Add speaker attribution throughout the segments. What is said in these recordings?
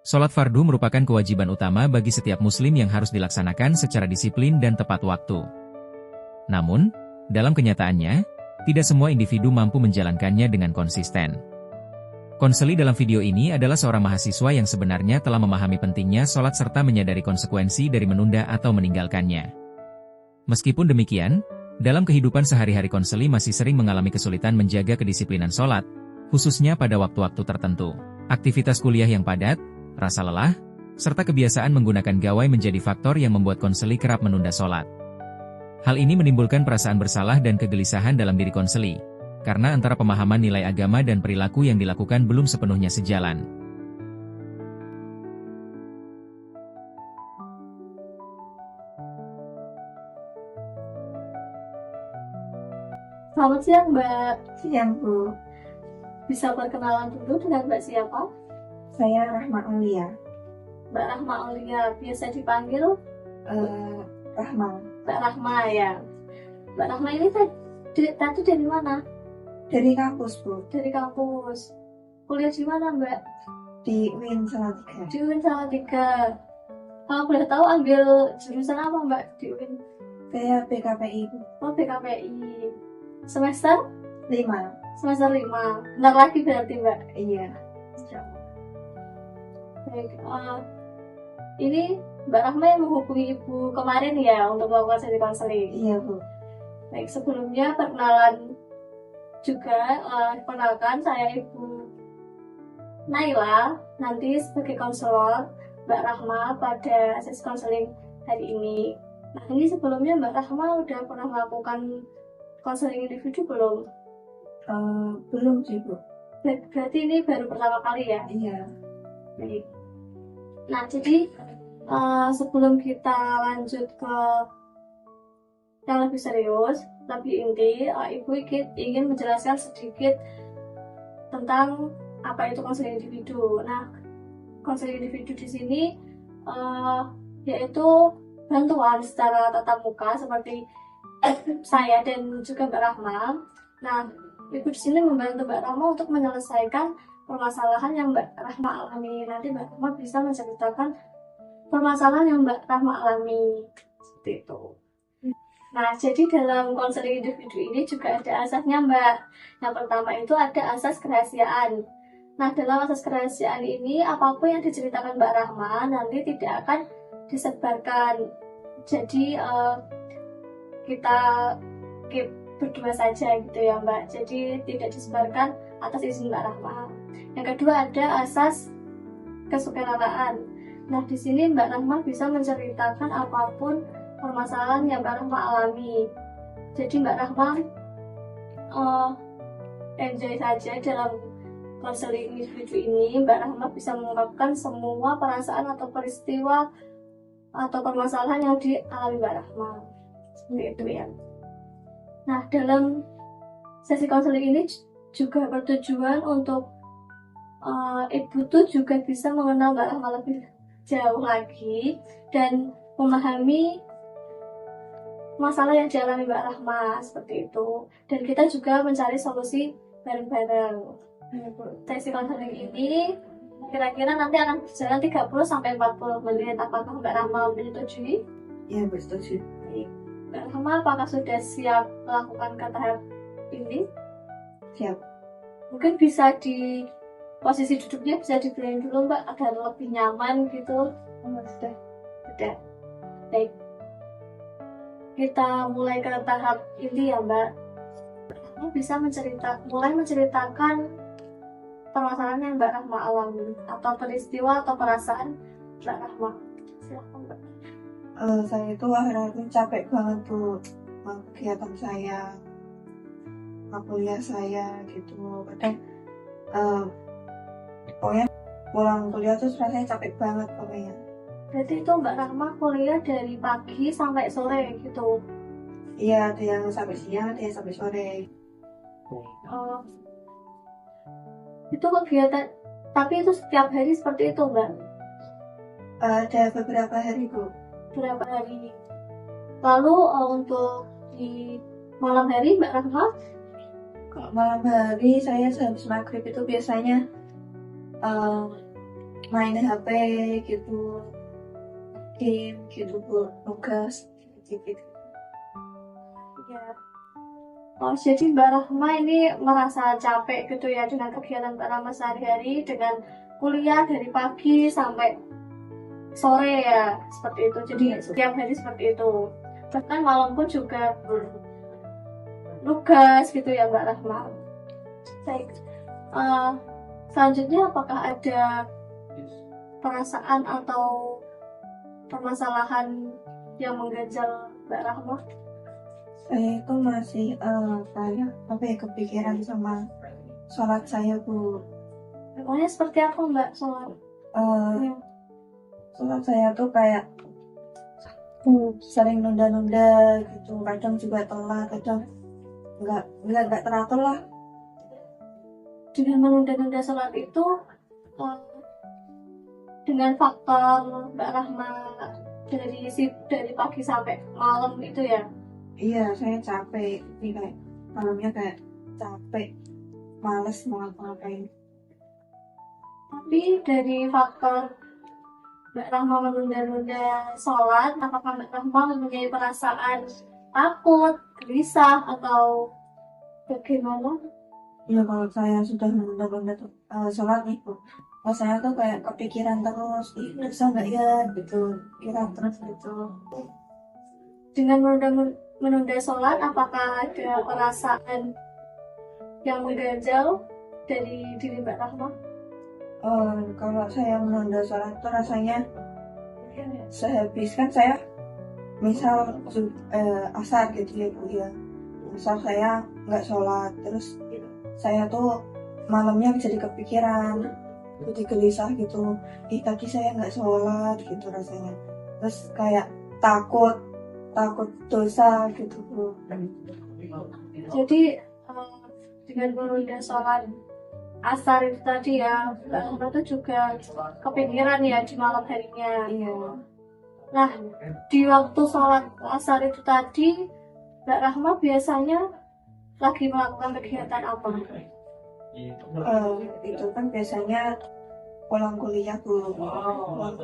Speaker 1: Sholat fardu merupakan kewajiban utama bagi setiap muslim yang harus dilaksanakan secara disiplin dan tepat waktu. Namun, dalam kenyataannya, tidak semua individu mampu menjalankannya dengan konsisten. Konseli dalam video ini adalah seorang mahasiswa yang sebenarnya telah memahami pentingnya sholat serta menyadari konsekuensi dari menunda atau meninggalkannya. Meskipun demikian, dalam kehidupan sehari-hari konseli masih sering mengalami kesulitan menjaga kedisiplinan sholat, khususnya pada waktu-waktu tertentu. Aktivitas kuliah yang padat, rasa lelah, serta kebiasaan menggunakan gawai menjadi faktor yang membuat konseli kerap menunda sholat. Hal ini menimbulkan perasaan bersalah dan kegelisahan dalam diri konseli, karena antara pemahaman nilai agama dan perilaku yang dilakukan belum sepenuhnya sejalan.
Speaker 2: Selamat siang, Mbak.
Speaker 3: Siang, Bu.
Speaker 2: Bisa perkenalan dulu dengan Mbak siapa?
Speaker 3: Saya Rahma Aulia.
Speaker 2: Mbak Rahma Aulia, biasa dipanggil
Speaker 3: Rahma.
Speaker 2: Mbak Rahma ya. Mbak Rahma ini tadi dari mana?
Speaker 3: Dari kampus, Bu.
Speaker 2: Dari kampus. Kuliah di mana, Mbak?
Speaker 3: Di UIN Salatiga.
Speaker 2: Di UIN Salatiga. Kalau boleh tahu ambil jurusan apa, Mbak, di UIN?
Speaker 3: Saya BKPI, Bu.
Speaker 2: Oh, BKPI. Semester
Speaker 3: 5.
Speaker 2: Semester 5. Bentar lagi berarti, Mbak.
Speaker 3: Iya.
Speaker 2: Baik, ini Mbak Rahma yang menghubungi Ibu kemarin ya untuk melakukan sesi konseling.
Speaker 3: Iya, Bu.
Speaker 2: Baik, sebelumnya perkenalan juga, perkenalkan saya Ibu Naila, nanti sebagai konselor Mbak Rahma pada sesi konseling hari ini. Nah, ini sebelumnya Mbak Rahma udah pernah melakukan konseling individu belum?
Speaker 3: Belum sih, Bu.
Speaker 2: Berarti ini baru pertama kali ya?
Speaker 3: Iya.
Speaker 2: Baik. Nah, jadi sebelum kita lanjut ke yang lebih serius, lebih inti, Ibu ingin menjelaskan sedikit tentang apa itu konseling individu. Nah, konseling individu di sini yaitu bantuan secara tatap muka seperti saya dan juga Mbak Rahma. Nah, Ibu di sini membantu Mbak Rahma untuk menyelesaikan permasalahan yang Mbak Rahma alami. Nanti Mbak Rahma bisa menceritakan permasalahan yang Mbak Rahma alami. Seperti itu. Nah, jadi dalam konseling individu ini juga ada asasnya, Mbak. Yang pertama itu ada asas kerahasiaan. Nah, dalam asas kerahasiaan ini, apapun yang diceritakan Mbak Rahma nanti tidak akan disebarkan. Jadi, kita keep berdua saja gitu ya, Mbak. Jadi, tidak disebarkan atas izin Mbak Rahma. Yang kedua ada asas kesukarelaan. Nah, di sini Mbak Rahma bisa menceritakan apapun permasalahan yang Mbak Rahma alami. Jadi Mbak Rahma enjoy saja dalam konseling individu ini. Mbak Rahma bisa mengungkapkan semua perasaan atau peristiwa atau permasalahan yang dialami Mbak Rahma. Seperti itu ya. Nah, dalam sesi konseling ini juga bertujuan untuk Ibu tuh juga bisa mengenal Mbak Rahma lebih jauh lagi dan memahami masalah yang dialami Mbak Rahma seperti itu. Dan kita juga mencari solusi bareng-bareng. Sesi konseling ini kira-kira nanti akan berjalan 30-40 menit. Apakah Mbak Rahma menyetujui?
Speaker 3: Iya, bersetuju.
Speaker 2: Mbak Rahma, apakah sudah siap melakukan ke tahap ini?
Speaker 3: Siap.
Speaker 2: Mungkin bisa di posisi duduknya bisa dibeliin dulu, Mbak, agar lebih nyaman gitu.
Speaker 3: Sudah.
Speaker 2: Sudah. Baik. Kita mulai ke tahap ini ya, Mbak. Mbak bisa mulai menceritakan permasalahan yang Mbak Rahma alami atau peristiwa atau perasaan Mbak Rahma. Silakan, Mbak.
Speaker 3: Saya itu akhir-akhir ini capek banget, Bu. Kegiatan saya, kuliah saya gitu. Kadang pokoknya pulang kuliah tuh rasanya capek banget pokoknya.
Speaker 2: Berarti itu Mbak Rahma kuliah dari pagi sampai sore gitu?
Speaker 3: Iya, ada yang sampai siang, ada yang sampai sore.
Speaker 2: Itu kegiatan, tapi itu setiap hari seperti itu, Mbak?
Speaker 3: Ada beberapa hari, Bu.
Speaker 2: Beberapa hari. Lalu untuk di malam hari Mbak Rahma?
Speaker 3: Kalau malam hari saya sehabis maghrib itu biasanya main HP gitu, game gitu Bu, tugas gitu.
Speaker 2: Ya. Oh, jadi Mbak Rahma ini merasa capek gitu ya dengan kegiatan Mbak Rahma sehari-hari, dengan kuliah dari pagi sampai sore ya, seperti itu. Jadi setiap hari seperti itu. Bahkan malam pun juga tugas gitu ya Mbak Rahma. Baik. Selanjutnya apakah ada perasaan atau permasalahan yang mengganjal Mbak Rahma?
Speaker 3: Saya itu masih kayak apa ya, kepikiran sama sholat saya Bu.
Speaker 2: Pokoknya seperti apa Mbak sholat?
Speaker 3: Eh, Sholat saya tuh kayak sering nunda-nunda gitu, kadang juga telat, kadang nggak teratur lah.
Speaker 2: Dengan menunda-nunda sholat itu eh, dengan faktor Mbak Rahma dari pagi sampai malam itu ya.
Speaker 3: Iya, saya capek, jadi kayak malamnya kayak capek, males mau ngapa-ngapain.
Speaker 2: Tapi dari faktor Mbak Rahma menunda-nunda sholat, apakah Mbak Rahma mempunyai perasaan takut, gelisah, atau bagaimana?
Speaker 3: Iya, kalau saya sudah menunda-nunda sholat nih Bu, saya tuh kayak kepikiran terus, bisa nggak ya gitu, kira terus gitu.
Speaker 2: Dengan menunda sholat, apakah ada perasaan yang mengganjal dari diri Mbak Rahma?
Speaker 3: Kalau saya menunda sholat tuh rasanya sehabis kan saya misal asar gitu ya Bu ya, misal saya nggak sholat, terus saya tuh malamnya jadi kepikiran, jadi gelisah gitu, tadi saya nggak sholat gitu rasanya, terus kayak takut dosa gitu Bu.
Speaker 2: Jadi dengan menunda sholat asar itu tadi ya, Mbak Rahma tuh juga kepikiran ya di malam harinya.
Speaker 3: Iya.
Speaker 2: Nah, di waktu sholat asar itu tadi, Mbak Rahma biasanya lagi melakukan kegiatan apa?
Speaker 3: Itu kan biasanya pulang kuliah Bu, pulang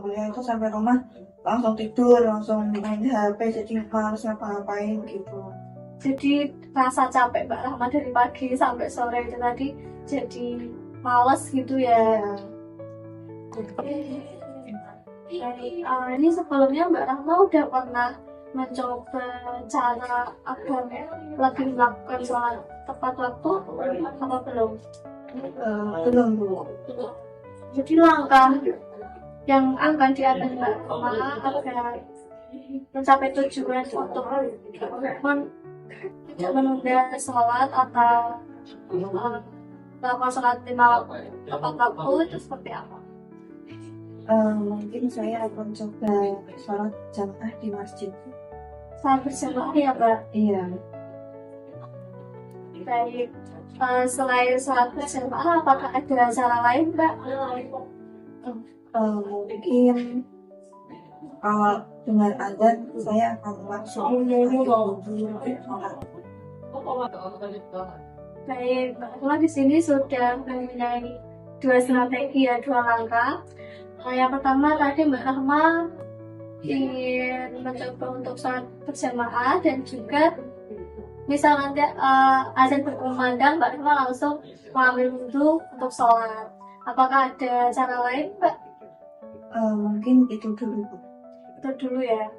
Speaker 3: kuliah itu sampai rumah langsung tidur, langsung main HP, jadi males ngapa-ngapain gitu.
Speaker 2: Jadi rasa capek Mbak Rahma dari pagi sampai sore itu tadi jadi males gitu ya. Ini sebelumnya Mbak Rahma udah pernah mencoba cara agar lebih melakukan sholat tepat waktu atau belum?
Speaker 3: Belum Bu.
Speaker 2: Jadi langkah yang akan diambil Mbak Rahma agar mencapai tujuan untuk tidak menunda sholat atau melakukan sholat lima tepat waktu itu seperti apa?
Speaker 3: Mungkin saya akan coba sholat jamaah di masjid.
Speaker 2: Sholat berjamaah ya Mbak?
Speaker 3: Iya.
Speaker 2: Baik. Selain sholat berjamaah, apakah ada cara lain Mbak?
Speaker 3: Mungkin kalau dengan azan saya akan langsung
Speaker 2: Baik, Mbak Rahma di sini sudah mempunyai dua strategi ya, dua langkah. Yang pertama tadi Mbak Rahma ingin mencoba untuk sholat berjamaah, dan juga misal nanti azan berkumandang Mbak Rahma langsung mengambil wudhu untuk sholat. Apakah ada cara lain Mbak?
Speaker 3: mungkin itu dulu Bu.
Speaker 2: Itu dulu ya.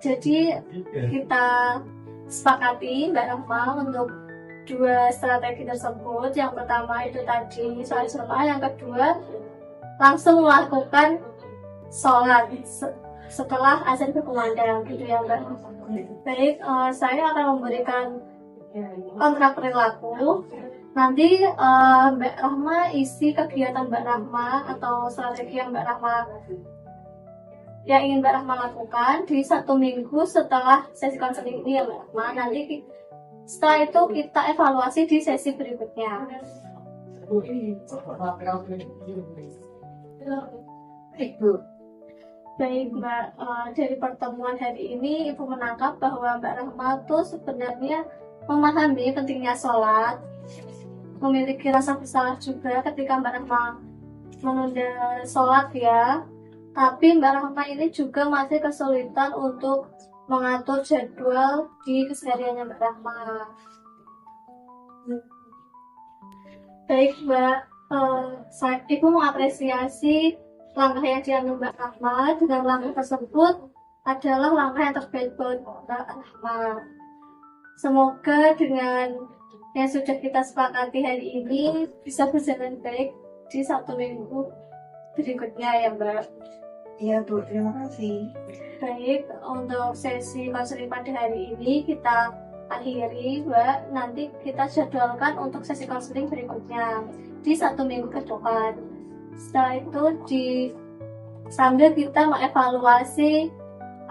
Speaker 2: Jadi kita sepakati Mbak Rahma untuk dua strategi tersebut. Yang pertama itu tadi sholat jamaah, yang kedua langsung melakukan sholat setelah azan berkumandang gitu ya Mbak. Baik, saya akan memberikan kontrak perilaku. Nanti Mbak Rahma isi kegiatan Mbak Rahma atau strategi yang ingin Mbak Rahma lakukan di 1 minggu setelah sesi konseling ini ya Mbak Rahma. Nanti setelah itu kita evaluasi di sesi berikutnya. Baik Mbak, dari pertemuan hari ini Ibu menangkap bahwa Mbak Rahma tuh sebenarnya memahami pentingnya sholat, memiliki rasa bersalah juga ketika Mbak Rahma menunda sholat ya. Tapi Mbak Rahma ini juga masih kesulitan untuk mengatur jadwal di kesehariannya Mbak Rahma. Baik Mbak, Ibu mengapresiasi langkah yang diambil Mbak Rahma. Dengan langkah tersebut adalah langkah yang terbaik buat Mbak Rahma. Semoga dengan yang sudah kita sepakati hari ini bisa berjalan baik di 1 minggu berikutnya ya Mbak.
Speaker 3: Iya Bu, terima kasih.
Speaker 2: Baik, untuk sesi konseling pada hari ini kita akhiri Mbak. Nanti kita jadwalkan untuk sesi konseling berikutnya di 1 minggu ke depan. Setelah itu sambil kita mengevaluasi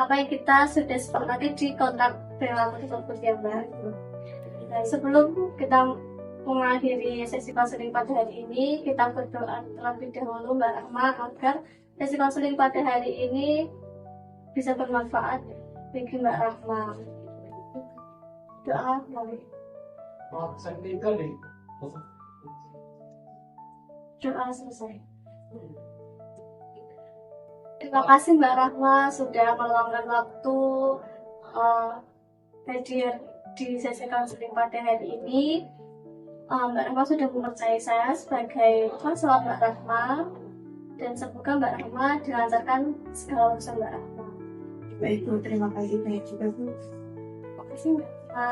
Speaker 2: apa yang kita sudah sepakati di kontrak perilaku tersebut ya Mbak. Sebelum kita mengakhiri sesi konseling pada hari ini, kita berdoa terlebih dahulu Mbak Rahma agar sesi konseling pada hari ini bisa bermanfaat bagi Mbak Rahma. Doa mulai. Doa selesai. Terima kasih Mbak Rahma sudah meluangkan waktu hadir di sesi konseling pada hari ini. Mbak Rahma sudah mempercayai saya sebagai konselor Mbak Rahma, dan semoga Mbak Rahma dilancarkan segala urusan Mbak Rahma.
Speaker 3: Baik Bu, terima kasih banyak juga Bu.
Speaker 2: Terima kasih Mbak Rahma.